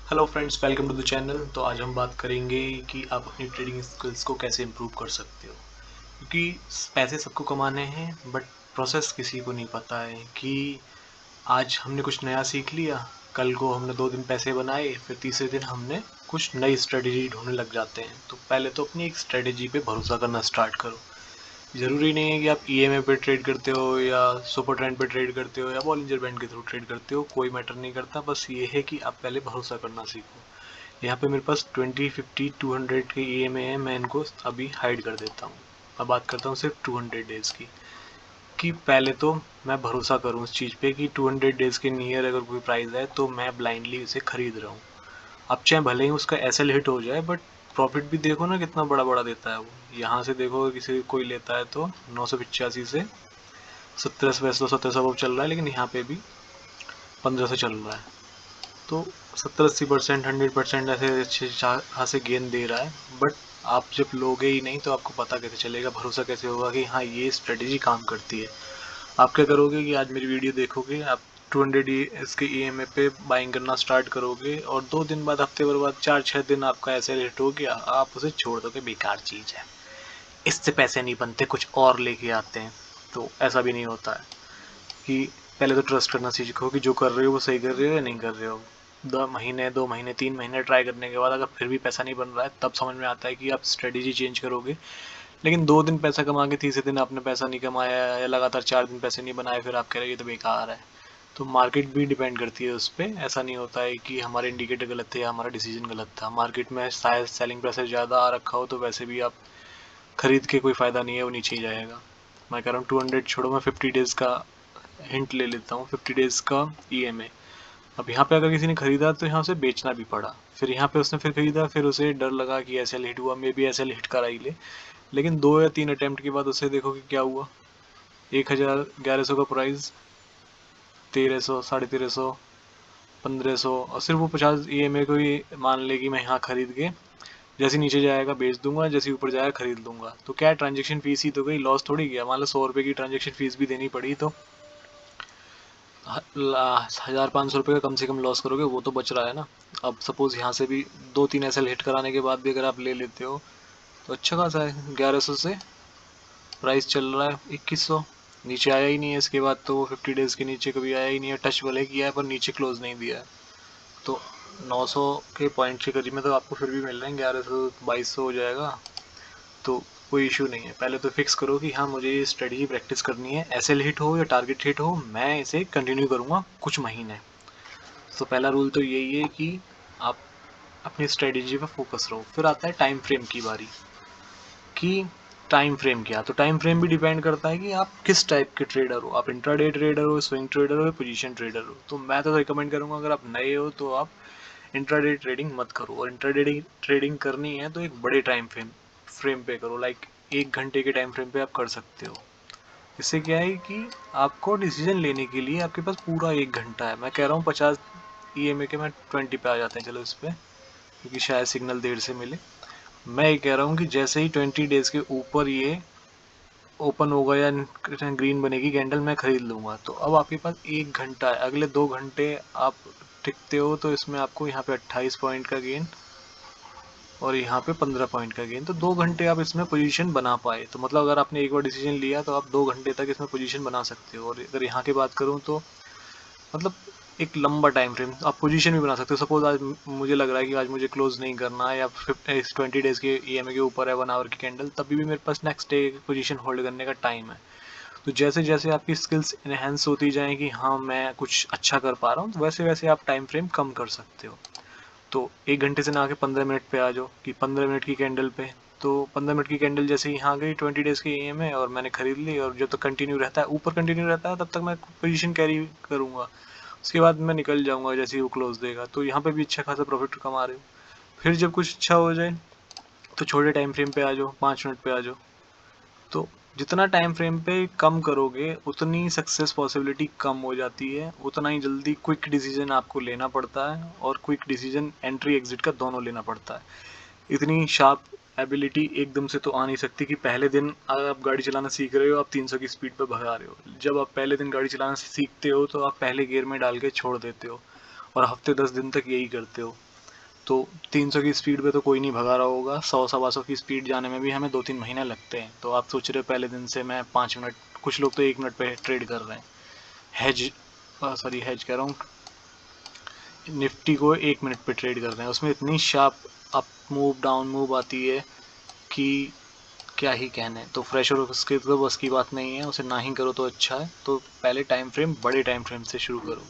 Hello friends, welcome to the channel. तो आज हम बात करेंगे कि आप अपनी ट्रेडिंग स्किल्स को कैसे इम्प्रूव कर सकते हो, क्योंकि पैसे सबको कमाने हैं बट प्रोसेस किसी को नहीं पता है कि आज हमने कुछ नया सीख लिया, कल को हमने 2 दिन पैसे बनाए, फिर तीसरे दिन हमने कुछ नई स्ट्रेटजी ढूंढने लग जाते हैं। तो पहले तो अपनी एक स्ट्रेटजी पे भरोसा करना स्टार्ट करो। ज़रूरी नहीं है कि आप ईएमए पे ट्रेड करते हो या सुपर ट्रेंड पे ट्रेड करते हो या बॉलिंजर बैंड के थ्रू ट्रेड करते हो, कोई मैटर नहीं करता। बस ये है कि आप पहले भरोसा करना सीखो। यहाँ पे मेरे पास 20, 50, 200 के ईएमए हैं, मैं इनको अभी हाइड कर देता हूँ। मैं बात करता हूँ सिर्फ 200 डेज़ की, कि पहले तो मैं भरोसा करूँ उस चीज़ पे कि 200 डेज़ के नियर अगर कोई प्राइस है तो मैं ब्लाइंडली उसे खरीद रहा हूँ। अब चाहे भले ही उसका एसएल हिट हो जाए, बट प्रॉफिट भी देखो ना कितना बड़ा बड़ा देता है वो। यहाँ से देखो, किसी कोई लेता है तो 985 से 1700, वैसे तो 1700 चल रहा है, लेकिन यहाँ पे भी 1500 चल रहा है। तो 70-80%, 100% ऐसे अच्छे खासे गेन दे रहा है। बट आप जब लोगे ही नहीं तो आपको पता कैसे चलेगा, भरोसा कैसे होगा कि हाँ ये स्ट्रेटेजी काम करती है। आप क्या करोगे कि आज मेरी वीडियो देखोगे, आप 200 इसके ईएमए पे बाइंग करना स्टार्ट करोगे, और 2 दिन बाद, हफ्ते भर बाद, 4-6 दिन आपका ऐसे रेट हो गया, आप उसे छोड़ दोगे, बेकार चीज़ है, इससे पैसे नहीं बनते, कुछ और लेके आते हैं। तो ऐसा भी नहीं होता है कि पहले तो ट्रस्ट करना सीखो कि जो कर रहे हो वो सही कर रहे हो या नहीं कर रहे हो। 2 महीने, 2 महीने, 3 महीने ट्राई करने के बाद अगर फिर भी पैसा नहीं बन रहा है, तब समझ में आता है कि आप स्ट्रेटेजी चेंज करोगे। लेकिन 2 दिन पैसा कमा के तीसरे दिन आपने पैसा नहीं कमाया, या लगातार 4 दिन पैसे नहीं बनाए, फिर आप कह रहे हो ये तो बेकार है। तो मार्केट भी डिपेंड करती है उस पर। ऐसा नहीं होता है कि हमारे इंडिकेटर गलत थे या हमारा डिसीजन गलत था। मार्केट में शायद सेलिंग प्रेशर ज़्यादा आ रखा हो, तो वैसे भी आप खरीद के कोई फ़ायदा नहीं है, वो नीचे ही जाएगा। मैं कह रहा हूँ 200 छोड़ो, मैं 50 डेज़ का हिंट ले लेता हूँ, 50 डेज़ का ईएमए। अब यहाँ पे अगर किसी ने खरीदा तो यहाँ उसे बेचना भी पड़ा, फिर यहाँ पे उसने फिर खरीदा, फिर उसे डर लगा कि एसएल हिट हुआ, मे बी एसएल हिट करा ही ले। लेकिन 2 या 3 अटेम्प्ट के बाद उसे देखो कि क्या हुआ। 1000, 1100 का प्राइस, 1300, 1350, 1500, और सिर्फ वो 50 ईएमए को ही मान ले कि मैं यहाँ खरीद के जैसे नीचे जाएगा बेच दूंगा, जैसे ऊपर जाएगा खरीद लूंगा। तो क्या ट्रांजेक्शन फीस ही तो गई, लॉस थोड़ी गया। मान लो 100 रुपये की ट्रांजेक्शन फीस भी देनी पड़ी, तो 1500 रुपये का कम से कम लॉस करोगे, वो तो बच रहा है ना। अब सपोज यहाँ से भी 2-3 एसएल हिट कराने के बाद भी अगर आप ले लेते हो तो अच्छा खासा है। 1100 से प्राइस चल रहा है 2100, नीचे आया ही नहीं है इसके बाद, तो वो 50 डेज़ के नीचे कभी आया ही नहीं है। टच भले किया है पर नीचे क्लोज नहीं दिया है। तो 900 के पॉइंट के करीब में तो आपको फिर भी मिल रहे हैं, 1100, 2200 हो जाएगा। तो कोई इशू नहीं है। पहले तो फिक्स करो कि हाँ मुझे ये स्ट्रेटजी प्रैक्टिस करनी है, एसएल हिट हो या टारगेट हिट हो, मैं इसे कंटिन्यू करूँगा कुछ महीने। तो पहला रूल तो यही है कि आप अपनी स्ट्रेटजी पे फोकस रहो। फिर आता है टाइम फ्रेम की बारी, कि टाइम फ्रेम क्या। तो टाइम फ्रेम भी डिपेंड करता है कि आप किस टाइप के ट्रेडर हो। आप इंट्राडे ट्रेडर हो, स्विंग ट्रेडर हो, या पोजीशन ट्रेडर हो। तो मैं तो रिकमेंड करूँगा, अगर आप नए हो तो आप इंट्राडे ट्रेडिंग मत करो, और इंट्राडे ट्रेडिंग करनी है तो एक बड़े टाइम फ्रेम पे करो। लाइक 1 घंटे के टाइम फ्रेम पे आप कर सकते हो। इससे क्या है कि आपको डिसीजन लेने के लिए आपके पास पूरा 1 घंटा है। मैं कह रहा हूँ 50 ईएमए के, मैं 20 पे आ जाते हैं चलो इस पे, क्योंकि शायद सिग्नल देर से मिले। मैं ये कह रहा हूँ कि जैसे ही 20 डेज़ के ऊपर ये ओपन होगा या ग्रीन बनेगी कैंडल, मैं खरीद लूँगा। तो अब आपके पास 1 घंटा है, अगले 2 घंटे आप टिकते हो तो इसमें आपको यहाँ पे 28 पॉइंट का गेन और यहाँ पे 15 पॉइंट का गेन। तो 2 घंटे आप इसमें पोजीशन बना पाए, तो मतलब अगर आपने एक बार डिसीजन लिया तो आप 2 घंटे तक इसमें पोजीशन बना सकते हो। और अगर यहाँ की बात करूँ तो मतलब एक लंबा टाइम फ्रेम आप पोजीशन भी बना सकते हो। सपोज आज मुझे लग रहा है कि आज मुझे क्लोज नहीं करना है, या 20 डेज़ के ईएमए के ऊपर है 1 आवर की कैंडल, तभी भी मेरे पास नेक्स्ट डे पोजीशन होल्ड करने का टाइम है। तो जैसे जैसे आपकी स्किल्स इनहेंस होती जाएँ कि हाँ मैं कुछ अच्छा कर पा रहा हूँ, तो वैसे वैसे आप टाइम फ्रेम कम कर सकते हो। तो 1 घंटे से ना आके 15 मिनट पे आ जाओ, कि 15 मिनट की कैंडल पे। तो 15 मिनट की कैंडल जैसे ही यहाँ आ गई 20 डेज़ की ईएम है, और मैंने खरीद ली, और जब तक कंटिन्यू रहता है, ऊपर कंटिन्यू रहता है, तब तक मैं पोजीशन कैरी करूँगा। उसके बाद मैं निकल जाऊँगा जैसे ही वो क्लोज देगा। तो यहाँ पे भी अच्छा खासा प्रॉफिट कमा रहे हो। फिर जब कुछ अच्छा हो जाए तो छोटे टाइम फ्रेम पे आ जाओ, 5 मिनट पे आ जाओ। तो जितना टाइम फ्रेम पे कम करोगे, उतनी सक्सेस पॉसिबिलिटी कम हो जाती है, उतना ही जल्दी क्विक डिसीजन आपको लेना पड़ता है, और क्विक डिसीजन एंट्री एग्जिट का दोनों लेना पड़ता है। इतनी शार्प एबिलिटी एकदम से तो आ नहीं सकती कि पहले दिन अगर आप गाड़ी चलाना सीख रहे हो, आप 300 की स्पीड पे भगा रहे हो। जब आप पहले दिन गाड़ी चलाना सीखते हो तो आप पहले गियर में डाल के छोड़ देते हो, और हफ्ते 10 दिन तक यही करते हो। तो 300 की स्पीड पे तो कोई नहीं भगा रहा होगा, 100-125 की स्पीड जाने में भी हमें 2-3 महीने लगते हैं। तो आप सोच रहे हो पहले दिन से मैं 5 मिनट, कुछ लोग तो 1 मिनट पे ट्रेड कर रहे हैं। हेज सॉरी हेज कह रहा हूँ, निफ्टी को 1 मिनट पे ट्रेड कर रहे हैं, उसमें इतनी sharp up move down move आती है कि क्या ही कहने। तो फ्रेशर उसके तो बस की बात नहीं है, उसे ना ही करो तो अच्छा है। तो पहले टाइम फ्रेम, बड़े टाइम फ्रेम से शुरू करो।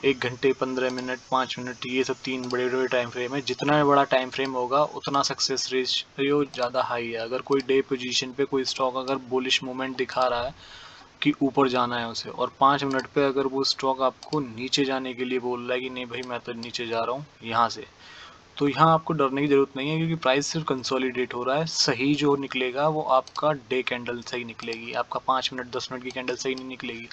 1 घंटे, 15 मिनट, 5 मिनट, ये सब 3 बड़े बड़े टाइम फ्रेम है। जितना बड़ा टाइम फ्रेम होगा उतना सक्सेस रेशियो ज़्यादा हाई है। अगर कोई डे पोजीशन पे कोई स्टॉक अगर बुलिश मूवमेंट दिखा रहा है कि ऊपर जाना है उसे, और 5 मिनट पे अगर वो स्टॉक आपको नीचे जाने के लिए बोल रहा है कि नहीं भाई मैं तो नीचे जा रहा हूँ यहाँ से, तो यहाँ आपको डरने की ज़रूरत नहीं है, क्योंकि प्राइस सिर्फ कंसोलिडेट हो रहा है। सही जो निकलेगा वो आपका डे कैंडल सही निकलेगी, आपका 5 मिनट 10 मिनट की कैंडल सही नहीं निकलेगी।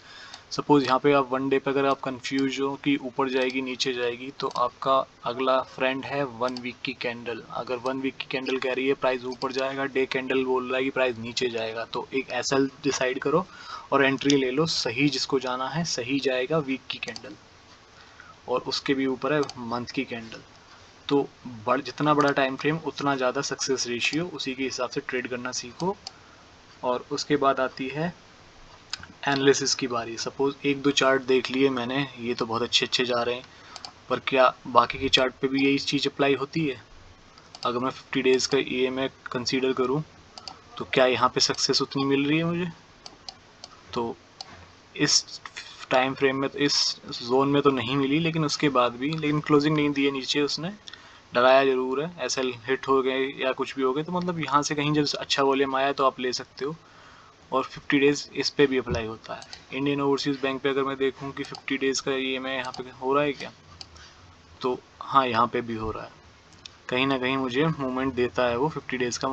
सपोज़ यहाँ पे आप वन डे पे अगर आप कंफ्यूज हो कि ऊपर जाएगी नीचे जाएगी, तो आपका अगला फ्रेंड है 1 वीक की कैंडल। अगर 1 वीक की कैंडल कह रही है प्राइस ऊपर जाएगा, डे कैंडल बोल रहा है कि प्राइस नीचे जाएगा, तो एक एसएल डिसाइड करो और एंट्री ले लो। सही जिसको जाना है सही जाएगा वीक की कैंडल, और उसके भी ऊपर है मंथ की कैंडल। तो जितना बड़ा टाइम फ्रेम उतना ज़्यादा सक्सेस रेशियो, उसी के हिसाब से ट्रेड करना सीखो। और उसके बाद आती है एनालिसिस की बारी। सपोज़ 1-2 चार्ट देख लिए मैंने, ये तो बहुत अच्छे अच्छे जा रहे हैं, पर क्या बाकी के चार्ट पे भी यही चीज़ अप्लाई होती है? अगर मैं 50 डेज़ का EMA कंसीडर करूँ, तो क्या यहाँ पे सक्सेस उतनी मिल रही है मुझे? तो इस टाइम फ्रेम में तो, इस जोन में तो नहीं मिली, लेकिन उसके बाद भी, लेकिन क्लोजिंग नहीं दी है नीचे उसने, डराया ज़रूर है। एसएल हिट हो गए या कुछ भी हो गए, तो मतलब यहाँ से कहीं जब अच्छा वॉल्यूम आया तो आप ले सकते हो। और 50 डेज़ इस पे भी अप्लाई होता है। इंडियन ओवरसीज़ बैंक पे अगर मैं देखूँ कि 50 डेज़ का EMI यहाँ पे हो रहा है क्या, तो हाँ यहाँ पे भी हो रहा है। कहीं ना कहीं मुझे मूवमेंट देता है वो 50 डेज़ का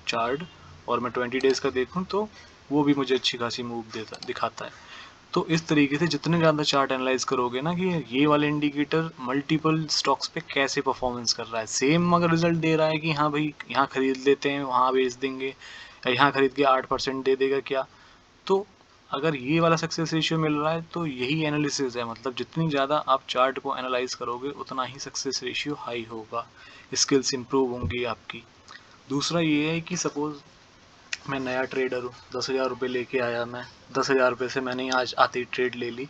चार्ट। और मैं 20 डेज़ का देखूँ तो वो भी मुझे अच्छी खासी मूव दिखाता है। तो इस तरीके से जितने ज़्यादा चार्ट एनालाइज करोगे ना कि ये वाले इंडिकेटर मल्टीपल स्टॉक्स पे कैसे परफॉर्मेंस कर रहा है, सेम अगर रिजल्ट दे रहा है कि हाँ भाई यहाँ खरीद लेते हैं वहाँ बेच देंगे, या यहाँ खरीद के 8% दे देगा क्या, तो अगर ये वाला सक्सेस रेशियो मिल रहा है तो यही एनालिसिस है। मतलब जितनी ज़्यादा आप चार्ट को एनालाइज करोगे उतना ही सक्सेस रेशियो हाई होगा, स्किल्स इंप्रूव होंगी आपकी। दूसरा ये है कि सपोज़ मैं नया ट्रेडर हूँ, 10,000 रुपये लेके आया मैं, 10,000 रुपये से मैंने आज आती ट्रेड ले ली,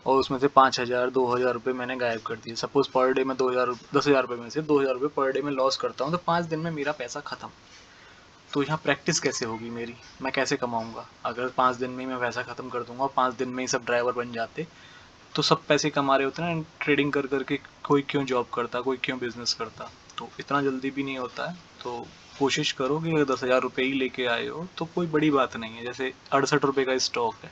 और उसमें से 5,000 2,000 रुपये मैंने गायब कर दिए। सपोज़ पर डे में 10,000 रुपये में से 2,000 रुपये पर डे में लॉस करता हूँ, तो 5 दिन में मेरा पैसा ख़त्म। तो यहाँ प्रैक्टिस कैसे होगी मेरी, मैं कैसे कमाऊँगा? अगर 5 दिन में ही मैं पैसा ख़त्म कर दूँगा और 5 दिन में ही सब ड्राइवर बन जाते, तो सब पैसे कमा रहे होते ना ट्रेडिंग कर करके, कोई क्यों जॉब करता, कोई क्यों बिजनेस करता? तो इतना जल्दी भी नहीं होता है। तो कोशिश करो कि अगर 10,000 रुपये ही लेके आए हो तो कोई बड़ी बात नहीं है। जैसे 68 रुपये का स्टॉक है,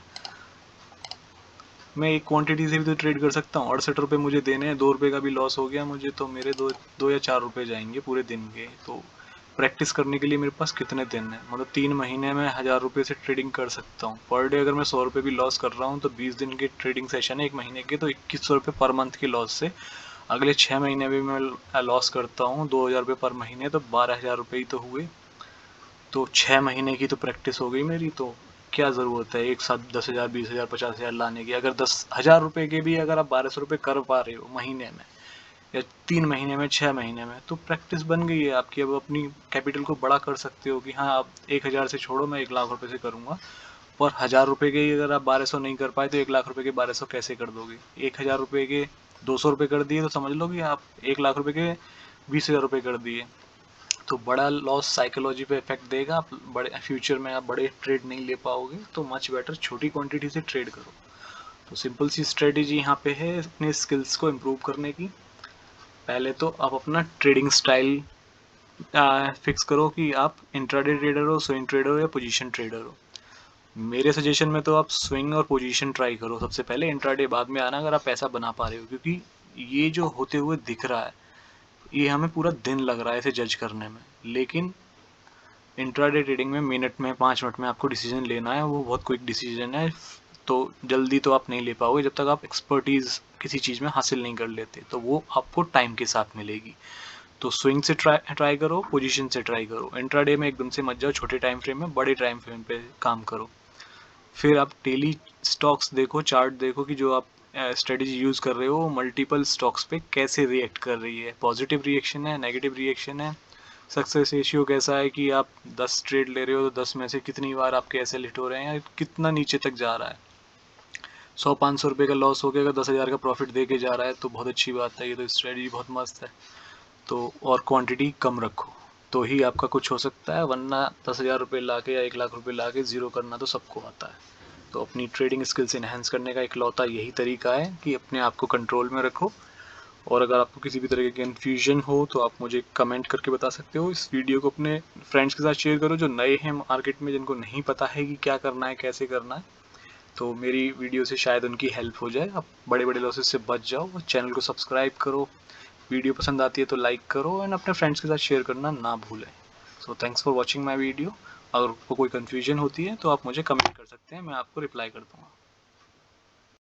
मैं एक क्वांटिटी से भी तो ट्रेड कर सकता हूँ। 68 रुपये मुझे देने हैं, 2 रुपये का भी लॉस हो गया मुझे, तो मेरे दो या 4 रुपये जाएंगे पूरे दिन के। तो प्रैक्टिस करने के लिए मेरे पास कितने दिन है, मतलब 3 महीने में 1,000 रुपये से ट्रेडिंग कर सकता हूँ। पर डे अगर मैं 100 रुपये भी लॉस कर रहा हूँ तो 20 दिन के ट्रेडिंग सेशन है 1 महीने के, तो 2,100 रुपये पर मंथ के लॉस से अगले 6 महीने भी मैं लॉस करता हूँ 2,000 रुपये पर महीने, तो 12,000 रुपये ही तो हुए। तो 6 महीने की तो प्रैक्टिस हो गई मेरी। तो क्या ज़रूरत है एक साथ 10,000 20,000 50,000 लाने की? अगर 10,000 रुपये के भी अगर आप 1,200 रुपये कर पा रहे हो महीने में, या 3 महीने में, 6 महीने में, तो प्रैक्टिस बन गई है आपकी। अब अपनी कैपिटल को बड़ा कर सकते हो कि हाँ आप 1,000 से छोड़ो, मैं 1,00,000 रुपये से करूँगा। और 1,000 रुपये के ही अगर आप 1,200 नहीं कर पाए तो 1,00,000 रुपये के 1,200 कैसे कर दोगे? 1,000 रुपये के 200 रुपये कर दिए तो समझ लो कि आप 1,00,000 रुपये के 20,000 रुपये कर दिए। तो बड़ा लॉस साइकोलॉजी पे इफेक्ट देगा, आप बड़े फ्यूचर में आप बड़े ट्रेड नहीं ले पाओगे। तो मच बेटर छोटी क्वांटिटी से ट्रेड करो। तो सिंपल सी स्ट्रेटेजी यहाँ पे है अपने स्किल्स को इम्प्रूव करने की। पहले तो आप अपना ट्रेडिंग स्टाइल फिक्स करो कि आप इंट्राडे ट्रेडर हो, स्विंग ट्रेडर हो, या पोजीशन ट्रेडर हो। मेरे सजेशन में तो आप स्विंग और पोजीशन ट्राई करो सबसे पहले, इंट्राडे बाद में आना अगर आप पैसा बना पा रहे हो। क्योंकि ये जो होते हुए दिख रहा है, ये हमें पूरा दिन लग रहा है इसे जज करने में, लेकिन इंट्राडे ट्रेडिंग में मिनट में 5 मिनट में आपको डिसीजन लेना है, वो बहुत क्विक डिसीजन है। तो जल्दी तो आप नहीं ले पाओगे जब तक आप एक्सपर्टीज़ किसी चीज़ में हासिल नहीं कर लेते, तो वो आपको टाइम के साथ मिलेगी। तो स्विंग से ट्राई करो, पोजीशन से ट्राई करो। इंट्राडे में एकदम से मत जाओ, छोटे टाइम फ्रेम में, बड़े टाइम फ्रेम पे काम करो। फिर आप डेली स्टॉक्स देखो, चार्ट देखो कि जो आप स्ट्रेटजी यूज़ कर रहे हो मल्टीपल स्टॉक्स पे कैसे रिएक्ट कर रही है, पॉजिटिव रिएक्शन है, नेगेटिव रिएक्शन है, सक्सेस रेशियो कैसा है कि आप 10 ट्रेड ले रहे हो तो 10 में से कितनी बार आपके ऐसे हिट हो रहे हैं या कितना नीचे तक जा रहा है। 100-500 रुपये का लॉस हो गया, अगर 10,000 का प्रॉफिट दे के जा रहा है तो बहुत अच्छी बात है, ये तो स्ट्रेटजी बहुत मस्त है। तो और क्वांटिटी कम रखो तो ही आपका कुछ हो सकता है, वरना 10,000 रुपये ला के या 1,00,000 रुपये ला के ज़ीरो करना तो सबको आता है। तो अपनी ट्रेडिंग स्किल्स इन्हेंस करने का इकलौता यही तरीका है कि अपने आप को कंट्रोल में रखो। और अगर आपको किसी भी तरह की कन्फ्यूजन हो तो आप मुझे कमेंट करके बता सकते हो। इस वीडियो को अपने फ्रेंड्स के साथ शेयर करो जो नए हैं मार्केट में, जिनको नहीं पता है कि क्या करना है, कैसे करना है। तो मेरी वीडियो से शायद उनकी हेल्प हो जाए, आप बड़े बड़े लॉसेस से बच जाओ। और चैनल को सब्सक्राइब करो, वीडियो पसंद आती है तो लाइक करो एंड अपने फ्रेंड्स के साथ शेयर करना ना भूलें। So thanks for watching my video. अगर आपको कोई कन्फ्यूजन होती है तो आप मुझे कमेंट कर सकते हैं, मैं आपको रिप्लाई कर दूँगा।